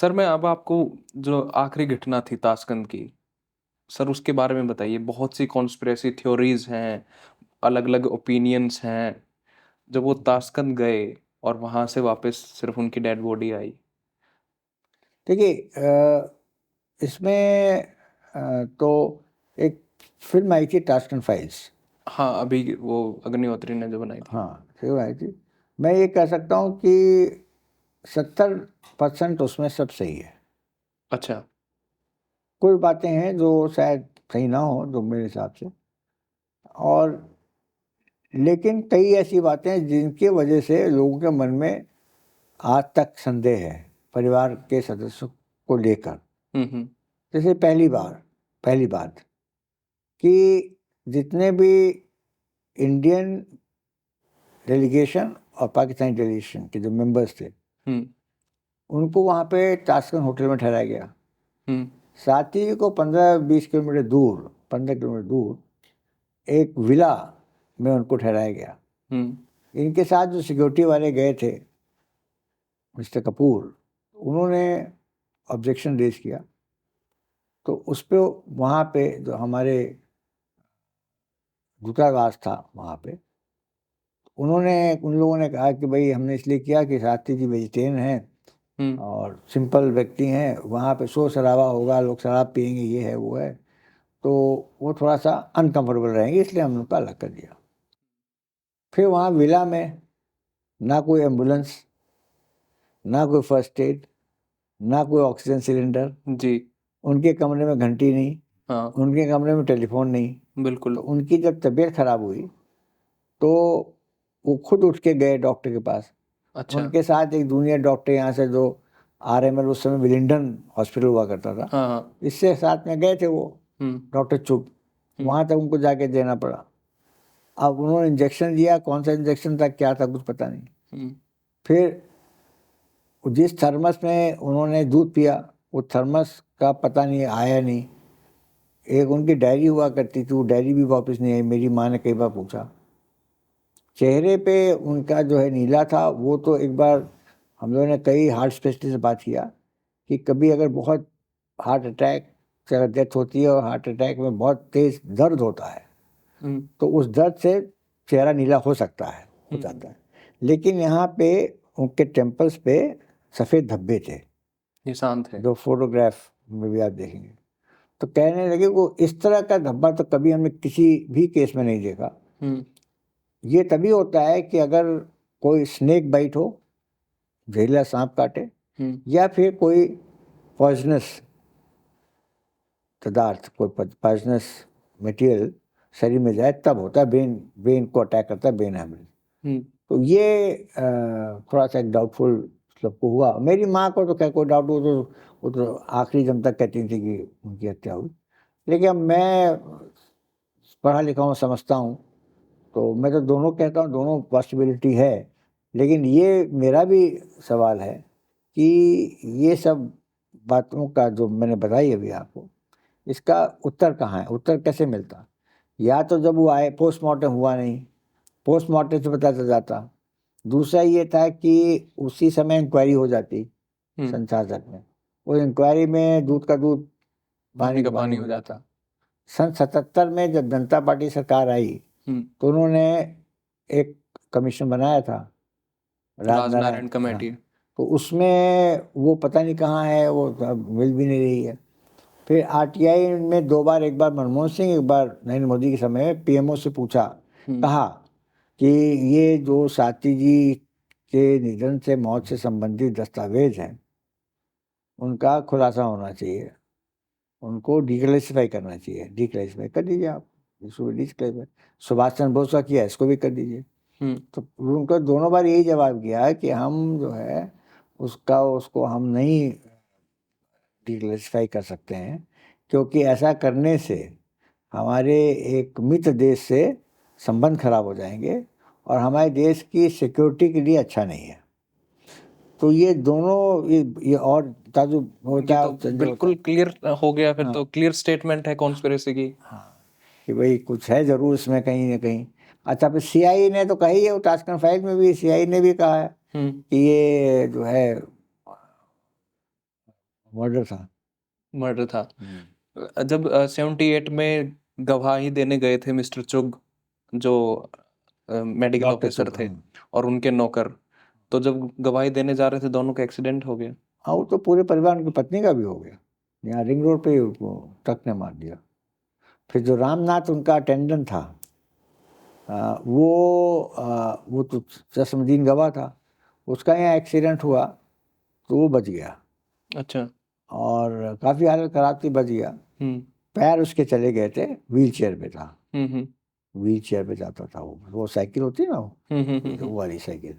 Sir मैं अब आपको जो आखिरी घटना थी ताशकंद की, सर उसके बारे में बताइए। बहुत सी कॉन्स्पिरेसी थ्योरीज हैं, अलग-अलग ओपिनियंस हैं। जब वो ताशकंद गए और वहां से वापस सिर्फ उनकी डेड बॉडी आई। देखिए इसमें तो एक फिल्म आई थी टास्कन फाइल्स। हाँ, अभी वो अग्निहोत्री ने जो बनाई थी। हाँ, फिल्म आई थी। मैं ये कह सकता हूँ कि 70% उसमें सब सही है। अच्छा। कुछ बातें हैं जो शायद सही ना हो, जो मेरे हिसाब से, और लेकिन कई ऐसी बातें हैं जिनकी वजह से लोगों के मन में आज तक संदेह है परिवार के सदस्यों को लेकर। हम्म। जैसे पहली बात कि जितने भी इंडियन डेलीगेशन और पाकिस्तानी डेलीगेशन के जो मेंबर्स थे, हम्म। उनको वहाँ पे ताशकंद होटल में ठहराया गया। हम्म। साथ ही को 15 किलोमीटर दूर एक विला में उनको ठहराया गया। इनके साथ जो सिक्योरिटी वाले गए थे, मिस्टर कपूर, उन्होंने ऑब्जेक्शन रेज किया। तो उस पर वहाँ पे जो हमारे दूतावास था वहाँ पे, उन लोगों ने कहा कि भाई हमने इसलिए किया कि साथी जी वेजिटेरियन हैं और सिंपल व्यक्ति हैं, वहाँ पे शोर शराबा होगा, लोग शराब पियेंगे, ये है वो है, तो वो थोड़ा सा अनकंफर्टेबल रहेंगे, इसलिए हमने उनको अलग कर दिया। फिर वहाँ विला में ना कोई एम्बुलेंस, ना कोई फर्स्ट एड, ना कोई ऑक्सीजन सिलेंडर, जी। उनके कमरे में घंटी नहीं, हाँ, उनके कमरे में टेलीफोन नहीं। बिल्कुल। तो उनकी जब तबीयत खराब हुई तो वो खुद उठ के गए डॉक्टर के पास। अच्छा। उनके साथ एक जूनियर डॉक्टर यहाँ से जो आरएमएल उस समय विलिंगडन हॉस्पिटल हुआ करता था, हाँ हाँ। इससे साथ में गए थे वो डॉक्टर चुप। वहाँ तक उनको जाके देना पड़ा। अब उन्होंने इंजेक्शन दिया, कौन सा इंजेक्शन था क्या था कुछ पता नहीं। फिर जिस थर्मस में उन्होंने दूध पिया, वो थर्मस का पता नहीं आया नहीं। एक उनकी डायरी हुआ करती थी, वो डायरी भी वापस नहीं आई। मेरी माँ ने कई बार पूछा। चेहरे पे उनका जो है नीला था, वो तो एक बार हम लोगों ने कई हार्ट स्पेशलिस्ट से बात किया कि कभी अगर बहुत हार्ट अटैक से अगर डेथ होती है और हार्ट अटैक में बहुत तेज दर्द होता है, तो उस दर्द से चेहरा नीला हो सकता है, हो जाता है। लेकिन यहाँ पे उनके टेम्पल्स पे सफ़ेद धब्बे थे, निशान थे। जो फोटोग्राफ में भी आप देखेंगे। तो कहने लगे वो इस तरह का धब्बा तो कभी हमने किसी भी केस में नहीं देखा। ये तभी होता है कि अगर कोई स्नेक बाइट हो, जहरीला सांप काटे, या फिर कोई पॉइजनस पदार्थ, कोई पॉइजनस मटेरियल शरीर में जाए, तब होता है ब्रेन को अटैक करता है, ब्रेन हेमरेज। तो ये थोड़ा सा एक डाउटफुल सबको हुआ। मेरी माँ को तो खैर कोई डाउट हो, तो वो तो आखिरी दम तक कहती थी कि उनकी हत्या हुई। लेकिन अब मैं पढ़ा लिखा हूँ, समझता हूँ, तो मैं तो दोनों कहता हूँ, दोनों पॉसिबिलिटी है। लेकिन ये मेरा भी सवाल है कि ये सब बातों का जो मैंने बताई अभी आपको, इसका उत्तर कहाँ है, उत्तर कैसे मिलता? या तो जब वो आए, पोस्टमार्टम हुआ नहीं, पोस्टमार्टम से पता चल जाता। दूसरा ये था कि उसी समय इंक्वायरी हो जाती संसाधक में, वो इंक्वायरी में दूध का दूध, पानी का पानी हो जाता। सन 77 में जब जनता पार्टी सरकार आई, तो उन्होंने एक कमीशन बनाया था, राजनारायण राजनारायण, कमेटी। हाँ। तो उसमें वो पता नहीं कहाँ है, वो अब मिल भी नहीं रही है। फिर आरटीआई में 2 बार, एक बार मनमोहन सिंह, एक बार नरेंद्र मोदी के समय पीएमओ से पूछा, कहा कि ये जो साथी जी के निधन से, मौत से संबंधित दस्तावेज हैं, उनका खुलासा होना चाहिए, उनको डिक्लेसिफाई करना चाहिए। डिक्लेसिफाई कर दीजिए आप, इसको डिक्लेसिफाई। सुभाष चंद्र बोस का किया, इसको भी कर दीजिए। तो उनको दोनों बार यही जवाब किया कि हम जो है उसको हम नहीं डिक्लेसिफाई कर सकते हैं, क्योंकि ऐसा करने से हमारे एक मित्र देश से संबंध खराब हो जाएंगे और हमारे देश की सिक्योरिटी के लिए अच्छा नहीं है। तो ये दोनों ये और ताजु होता, तो बिल्कुल क्लियर हो गया फिर। हाँ, तो क्लियर स्टेटमेंट है कॉन्स्पिरेसी की। हाँ, कि भाई कुछ है जरूर इसमें कहीं ना कहीं। अच्छा, फिर सीआईए ने तो कही है, वो टास्कन फाइल में भी सीआईए ने भी कहा है कि ये जो है मर्डर था। मर्डर था। जब 78 में गवाही देने गए थे मिस्टर चुग, जो मेडिकल डॉक्टर ऑफिसर चुग, थे, हाँ। और उनके नौकर, तो जब गवाही देने जा रहे थे दोनों का एक्सीडेंट हो गया। हाँ, वो तो पूरे परिवार, उनकी पत्नी का भी हो गया, यहाँ रिंग रोड पे ही उसको ट्रक ने मार दिया। फिर जो रामनाथ उनका अटेंडेंट था, वो तो चश्मदीन गवाह था, उसका यहाँ एक्सीडेंट हुआ तो वो बच गया, अच्छा। और काफ़ी हालत खराब थी, बच गया। पैर उसके चले गए थे, व्हील चेयर पे था, व्हील चेयर पे जाता था वो साइकिल होती है ना, वो वाली साइकिल,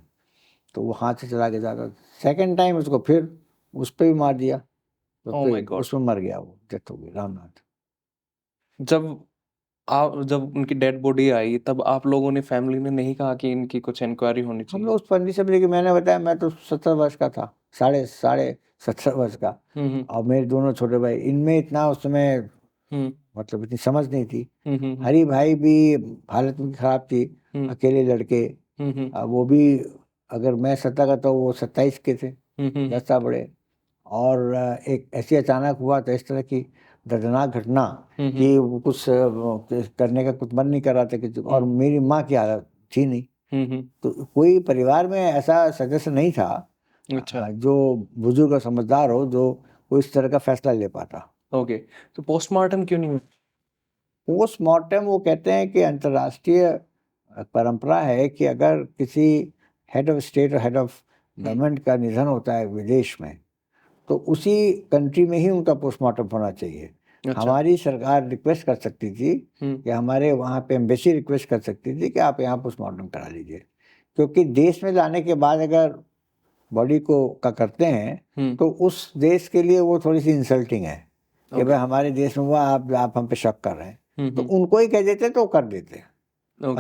तो वो हाथ से चला के जाता। सेकंड टाइम उसको फिर उस पर भी मार दिया, तो Oh my फिर God. उसमें मर गया, वो डेथ हो गई रामनाथ। जब उनकी डेड बॉडी आई, तब आप लोगों ने, फैमिली ने नहीं कहा कि इनकी कुछ इंक्वायरी होनी हम चाहिए? लोग उस पंडित से, लेकिन मैंने बताया मैं तो 70 वर्ष का था, साढ़े 17 वर्ष का, और मेरे दोनों छोटे भाई, इनमें इतना उस समय मतलब इतनी समझ नहीं थी। हरी भाई भी हालत उनकी खराब थी, अकेले लड़के, वो भी, अगर मैं 17 का तो वो 27 के थे, 10 साल बड़े। और एक ऐसी अचानक हुआ तो इस तरह की दर्दनाक घटना कि वो कुछ करने का कुछ मन नहीं कर रहा था कि, और मेरी माँ की हालत थी नहीं, तो कोई परिवार में ऐसा सदस्य नहीं था अच्छा। जो बुजुर्ग और समझदार हो, जो कोई इस तरह का फैसला ले पाता। ओके, तो पोस्टमार्टम क्यों नहीं हुआ? पोस्टमार्टम, वो कहते हैं कि अंतर्राष्ट्रीय परंपरा है कि अगर किसी हेड ऑफ स्टेट और हेड ऑफ गवर्नमेंट का निधन होता है विदेश में, तो उसी कंट्री में ही उनका पोस्टमार्टम होना चाहिए। अच्छा। हमारी सरकार रिक्वेस्ट कर सकती थी कि हमारे वहाँ पे एम्बेसी रिक्वेस्ट कर सकती थी कि आप यहाँ पोस्टमार्टम करा लीजिए, क्योंकि देश में लाने के बाद अगर बॉडी को का करते हैं तो उस देश के लिए वो थोड़ी सी इंसल्टिंग है कि भाई हमारे देश में हुआ, आप हम पे शक कर रहे हैं, तो उनको ही कह देते तो कर देते।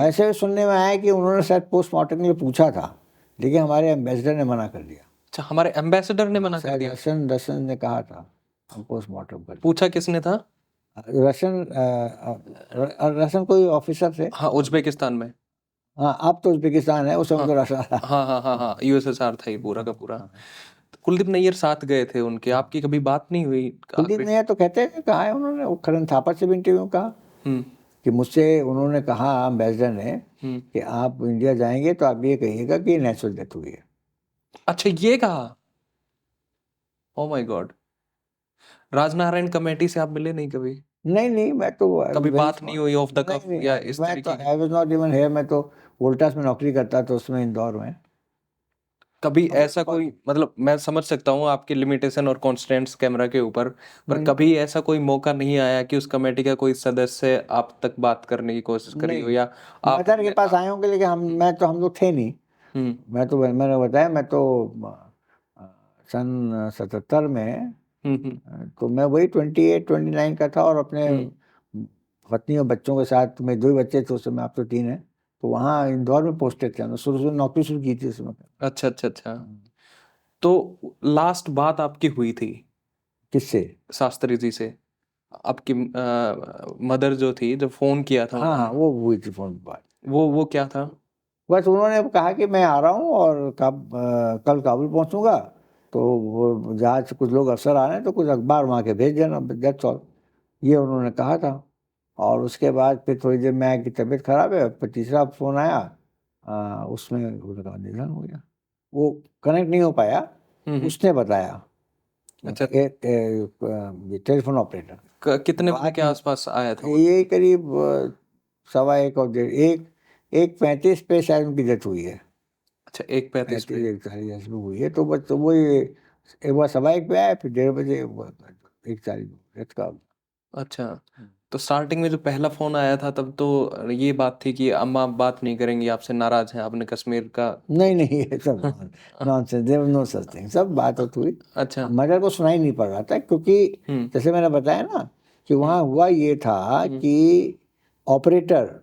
ऐसे सुनने में आया कि उन्होंने शायद पोस्टमार्टम के लिए पूछा था, लेकिन हमारे एम्बेसडर ने मना कर दिया। अच्छा, हमारे एम्बेसडर ने मना कर दिया? रशियन ने कहा था हम पोस्टमार्टम कर। पूछा किसने था? रशियन कोई ऑफिसर थे। हाँ, उज्बेकिस्तान में। हाँ, अब तो उज्बेकिस्तान है, उस समय तो रशिया था। हाँ, यूएसएसआर था ये पूरा का पूरा। तो कुलदीप नैयर साथ गए थे उनके, आपकी कभी बात नहीं हुई? कुलदीप नैयर तो कहते हैं, कहा है उन्होंने, वो खरन थापा से भी इंटरव्यू में कहा कि मुझसे उन्होंने कहा, एम्बेसडर ने, कि आप इंडिया जाएंगे तो आप ये कहिएगा कि नेचुरल डेथ हुई है। अच्छा, ये कहा? Oh my God. Rajnarayan committee से आप मिले नहीं कभी? नहीं, मैं तो कभी बात नहीं हुई ऑफ द कफ या इस मैं तो तरीके की? I was not even here, मैं तो वोल्टास में नौकरी करता था उसमें, इंदौर में। कभी ऐसा कोई, मतलब मैं समझ सकता हूँ आपके लिमिटेशन और कॉन्स्टेंट्स कैमरा के ऊपर, पर कभी ऐसा कोई मौका नहीं आया कि उस कमेटी का कोई सदस्य आप तक बात करने की कोशिश करी हो, या आप मदर के पास आए होंगे, लेकिन हम लोग थे नहीं। मैंने बताया, मैं तो सन 77 में, तो मैं वही 28 29 का था, और अपने पत्नी और बच्चों के साथ, मेरे 2 बच्चे थे उस समय, आप तो 3 हैं, तो वहाँ इंदौर में पोस्टेड थे, शुरू से नौकरी शुरू की थी उस समय। अच्छा। तो लास्ट बात आपकी हुई थी किससे? शास्त्री जी से? आपकी मदर जो थी, जब फोन किया था हाँ, वो हुई थी फोन पर बात। वो क्या था? बस उन्होंने कहा कि मैं आ रहा हूँ और कल काबुल पहुँचूंगा, तो वो जहाँ से कुछ लोग अफसर आ रहे हैं, तो कुछ अखबार वहाँ के भेज देना, दैट्स ऑल, ये उन्होंने कहा था। और उसके बाद फिर थोड़ी देर में आया कि तबीयत खराब है, फिर तीसरा फ़ोन आया, उसमें उनका निधन हो गया। वो कनेक्ट नहीं हो पाया, उसने बताया। अच्छा। ये टेलीफोन ऑपरेटर। कितने बजे के आसपास आया था? ये करीब 1:15 और 1:35 पे शायद उनकी डेथ हुई है। अच्छा, 1:35 पे। 1:40 में हुई है, तो बस तो वो एक बार 1:15 पे आया, फिर 1:30 बजे 1:40 डेथ का। अच्छा। तो स्टार्टिंग में जो पहला फोन आया था, तब तो ये बात थी कि अम्मा बात नहीं करेंगी आपसे, नाराज हैं, आपने कश्मीर का? नहीं, ये सब nonsense, there was no such thing, सब बात हुई। अच्छा। मगर को सुनाई नहीं पड़ रहा था, क्योंकि जैसे मैंने बताया ना कि वहाँ हुआ ये था कि ऑपरेटर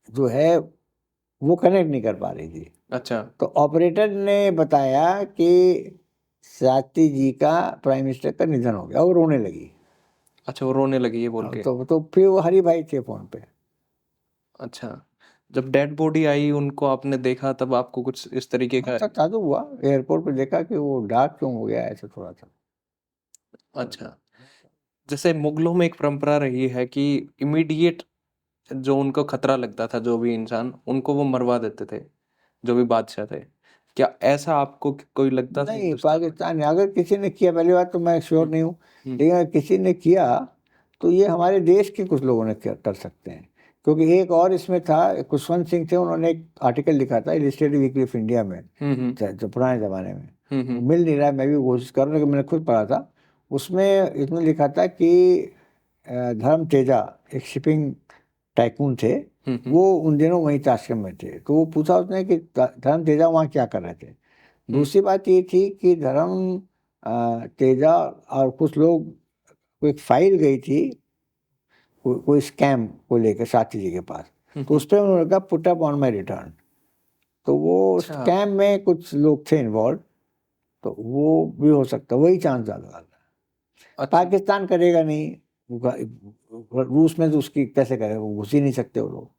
जो है वो कनेक्ट नहीं कर पा रही थी। अच्छा। तो ऑपरेटर ने बताया कि शास्त्री जी का, प्राइम मिनिस्टर का निधन हो गया, और रोने लगी। अच्छा, वो रोने लगी ये बोल के? तो फिर वो हरि भाई थे फोन पे। अच्छा, जब डेड बॉडी आई, उनको आपने देखा, तब आपको कुछ इस तरीके का? तो हुआ, एयरपोर्ट पे देखा कि वो डार्क क्यों हो गया, ऐसा थोड़ा सा। अच्छा, जैसे मुगलों में एक परंपरा रही है कि इमीडिएट जो उनको खतरा लगता था, जो भी इंसान, उनको वो मरवा देते थे, जो भी बादशाह थे। क्या ऐसा आपको कोई लगता था नहीं, हिंदुस्तान में? पाकिस्तान में अगर किसी ने किया, पहली बात तो मैं श्योर हुँ, नहीं हूँ, हुँ, लेकिन अगर किसी ने किया तो ये हमारे देश के कुछ लोगों ने कर सकते हैं। क्योंकि एक और इसमें था, खुशवंत सिंह थे, उन्होंने एक आर्टिकल लिखा था इलस्ट्रेटेड वीकली ऑफ इंडिया में, हुँ, जो पुराने ज़माने में, हुँ, वो हुँ, मिल नहीं रहा है, मैं भी कोशिश कर रहा हूँ, कि मैंने खुद पढ़ा था। उसमें इसमें लिखा था कि धर्म तेजा एक शिपिंग टाइकून थे, हुँ, वो उन दिनों वहीं ताशकंद में थे। तो वो पूछा उसने कि धर्म तेजा वहाँ क्या कर रहे थे। दूसरी बात ये थी कि धर्म तेजा और कुछ लोग को एक फाइल गई थी कोई स्कैम को लेकर साथी जी के पास, तो उस पर उन्होंने कहा put up on my return. तो वो अच्छा, स्कैम में कुछ लोग थे इन्वॉल्व, तो वो भी हो सकता, वही चांस ज़्यादा लग रहा है। अच्छा, पाकिस्तान करेगा नहीं, रूस में तो उसकी कैसे करेगा, वो घुस ही नहीं सकते वो लोग।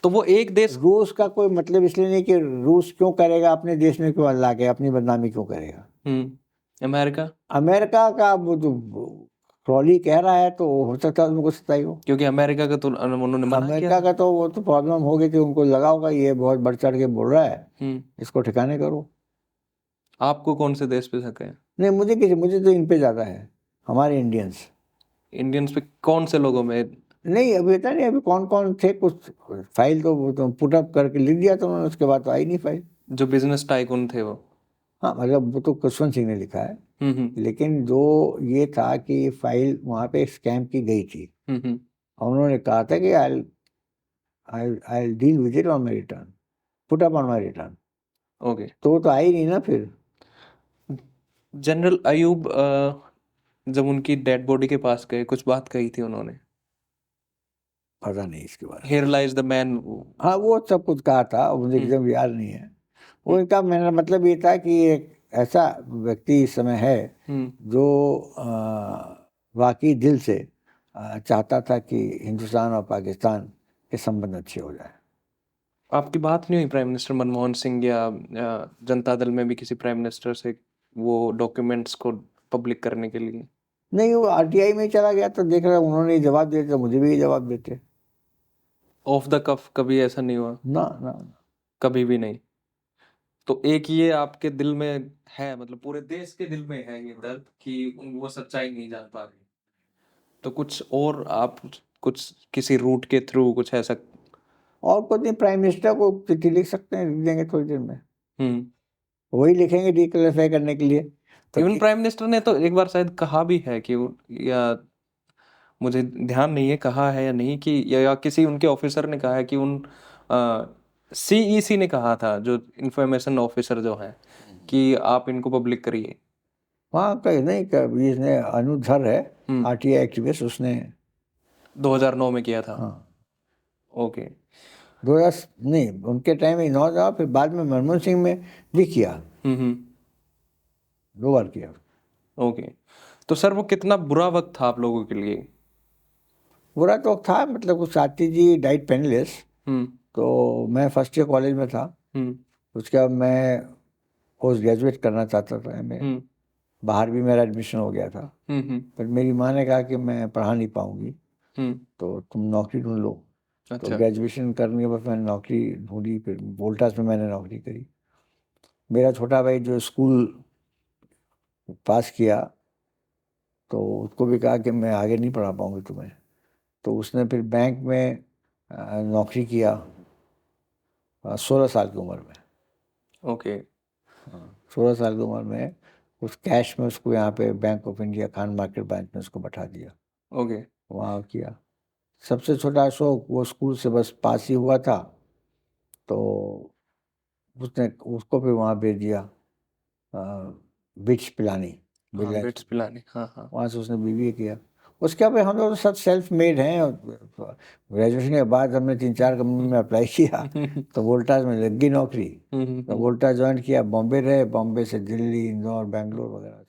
तो वो एक देश रूस का कोई मतलब इसलिए नहीं कि रूस क्यों करेगा अपने देश में, क्यों ला के अपनी बदनामी क्यों करेगा। अमेरिका? अमेरिका का वो जो क्रॉली कह रहा है, तो हो सकता है उनको सच्चाई हो। क्योंकि अमेरिका का तो उन्होंने मना किया अमेरिका था। का तो वो तो प्रॉब्लम हो गई थी, उनको लगा होगा ये बहुत बढ़ चढ़ के बोल रहा है, हुँ, इसको ठिकाने करो। आपको कौन से देश पे शक है? नहीं, मुझे तो इन पे ज़्यादा है, हमारे इंडियंस। इंडियंस पे कौन से लोगों में? नहीं, अभी पता नहीं अभी कौन कौन थे, कुछ फाइल तो वो तो पुट अप करके लिख दिया था उन्होंने, उसके बाद तो आई नहीं फाइल। जो बिजनेस टाइकून थे वो? हाँ, मतलब वो तो खुशवंत सिंह ने लिखा है, हुँ, हुँ, लेकिन जो ये था कि फाइल वहाँ पे स्कैम की गई थी, हुँ, हुँ, और उन्होंने कहा था कि I deal with it on my return, put up on my return. Okay. तो वो तो आई नहीं ना फिर। जनरल अयूब जब उनकी डेड बॉडी के पास गए, कुछ बात कही थी उन्होंने? पता नहीं इसके बारे में। Here lies the man. हाँ, वो सब कुछ कहा था, मुझे हुँ, एकदम याद नहीं है। हुँ, वो इनका मेरा मतलब ये था कि एक ऐसा व्यक्ति इस समय है हुँ, जो वाकई दिल से चाहता था कि हिंदुस्तान और पाकिस्तान के संबंध अच्छे हो जाए। आपकी बात नहीं हुई प्राइम मिनिस्टर मनमोहन सिंह या जनता दल में भी किसी प्राइम मिनिस्टर से वो डॉक्यूमेंट्स को पब्लिक करने के लिए? नहीं, वो आरटीआई में ही चला गया, तो देख रहा उन्होंने जवाब दिया, तो मुझे भी जवाब देते। ऑफ द कफ कभी ऐसा नहीं हुआ? ना ना। कभी भी नहीं? तो एक ये आपके दिल में है, मतलब पूरे देश के दिल में है ये दर्द कि वो सच्चाई नहीं जान पा रहे। तो कुछ और आप कुछ किसी रूट के थ्रू कुछ ऐसा? और कुछ नहीं, प्राइम मिनिस्टर को चिट्ठी लिख सकते हैं, लिख देंगे थोड़ी देर में, हम्म। वही लिखेंगे डिक्लेरिफाई करने के लिए। तो इवन प्राइम मिनिस्टर ने तो एक बार शायद कहा भी है कि या मुझे ध्यान नहीं है कहा है या नहीं, कि या किसी उनके ऑफिसर ने कहा है कि उन सीईसी ने कहा था, जो इंफॉर्मेशन ऑफिसर जो है, कि आप इनको पब्लिक करिए। वहाँ कहीं नहीं, इसने अनुधर है, हम्म। आरटीआई एक्टिविस्ट, उसने। 2009 में किया था? हाँ, ओके। 2000 नहीं, उनके टाइम में 9 था, फिर बाद में मनमोहन सिंह में भी किया, हम्म। 2 बार किया। ओके। तो सर वो कितना बुरा वक्त था आप लोगों के लिए? बुरा तो था, मतलब कुछ साथी जी डाइट पेनलेस, हम्म, तो मैं फर्स्ट ईयर कॉलेज में था। हम्म, उसके बाद मैं पोस्ट ग्रेजुएट करना चाहता था, मैं हम्म, बाहर भी मेरा एडमिशन हो गया था, हम्म, पर मेरी माँ ने कहा कि मैं पढ़ा नहीं पाऊंगी, हम्म। तो तुम नौकरी ढूंढ लो। तो अच्छा। ग्रेजुएशन करने के बाद मैंने नौकरी ढूंढी, फिर वोल्टास में मैंने नौकरी करी। मेरा छोटा भाई जो स्कूल पास किया, तो उसको भी कहा कि मैं आगे नहीं पढ़ा पाऊंगी तुम्हें, तो उसने फिर बैंक में नौकरी किया 16 साल की उम्र में। ओके। 16 साल की उम्र में उस कैश में उसको यहाँ पे bank of India Khan market bank में उसको बैठा दिया, ओके। वहाँ किया। सबसे छोटा अशोक, वो स्कूल से बस पास ही हुआ था, तो उसने उसको फिर वहाँ भेज दिया बिट्स पिलानी, हाँ, बिरला बिट्स पिलानी, हाँ, हाँ। वहाँ से उसने बीबीए किया। उसके बाद हम लोग तो सब सेल्फ मेड हैं। ग्रेजुएशन के बाद हमने 3-4 कंपनी में अप्लाई किया, तो वोल्टास में लग गई नौकरी। तो वोल्टास ज्वाइन किया, बॉम्बे रहे, बॉम्बे से दिल्ली, इंदौर, बेंगलोर वगैरह।